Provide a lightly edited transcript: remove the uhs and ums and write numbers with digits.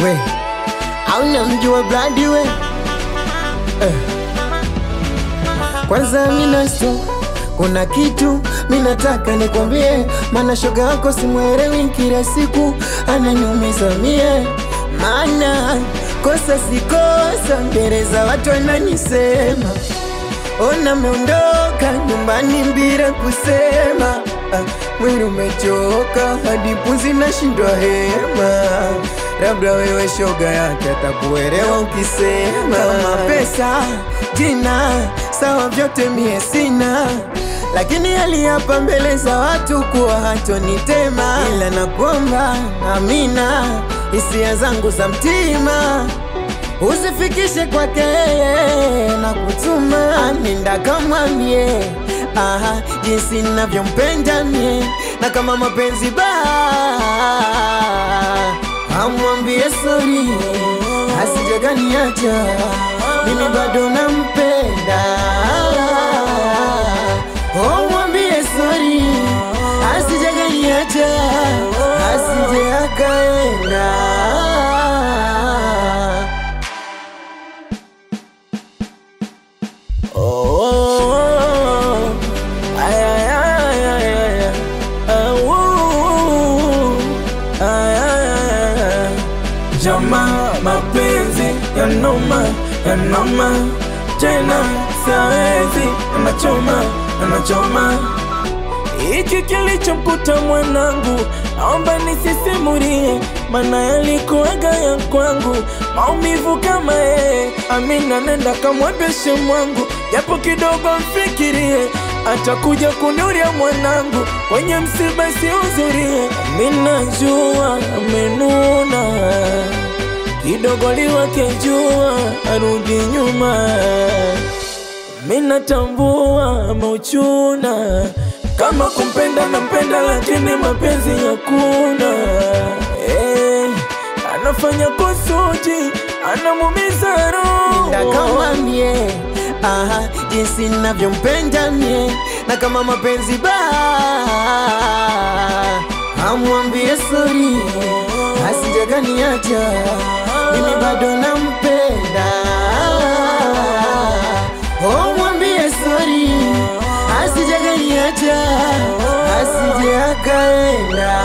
we au namjua Bloody we Kwanza minasto kuna kitu minataka nikwambie, maana shoga wako simwelewi, kila siku ananiumiza mie. Maana kosa si kosa, mbele za watu ananisema, ona meondoka nyumbani bila kusema. Mwili umechoka hadi pumzi nashindwa hema, labda wewe shoga yake atakuelewa ukisema. Kama pesa, jina, sawa vyote mie sina, lakini aliapa mbele za watu kuwa hatonitema. Ila nakuomba amina, hisia zangu za mtima usifikishe kwake na kutuma. Nenda kamwambie jinsi ninavyompenda mie, na kama mapenzi amwambie sorry, asijaganiacha mimi bado nampenda. Mwambie sorry, asijaganiacha asije akaenda. Jamaa mapenzi yanoma tena siwezi, anachoma. Hiki kilichomkuta mwanangu naomba nisisimulie, maana yalikuwaga ya kwangu maumivu kama yeye. Amina nenda kamwambie mwangu, japo kidogo mfikirie, atakuja kunuria mwanangu kwenye msiba sihudhurie. Amina jua amenuna kidogo, liwake jua arudi nyuma. Mina tambua mauchuna, kama kumpenda nampenda, lakini mapenzi hakuna. Anafanya kusudi, anamumiza roho. Nenda kamwambie jinsi ninavyompenda mie, na kama mapenzi amwambie sorry, asijaganiacha mimi bado nampenda. Mwambie sorry, asijaganiacha asije akaenda.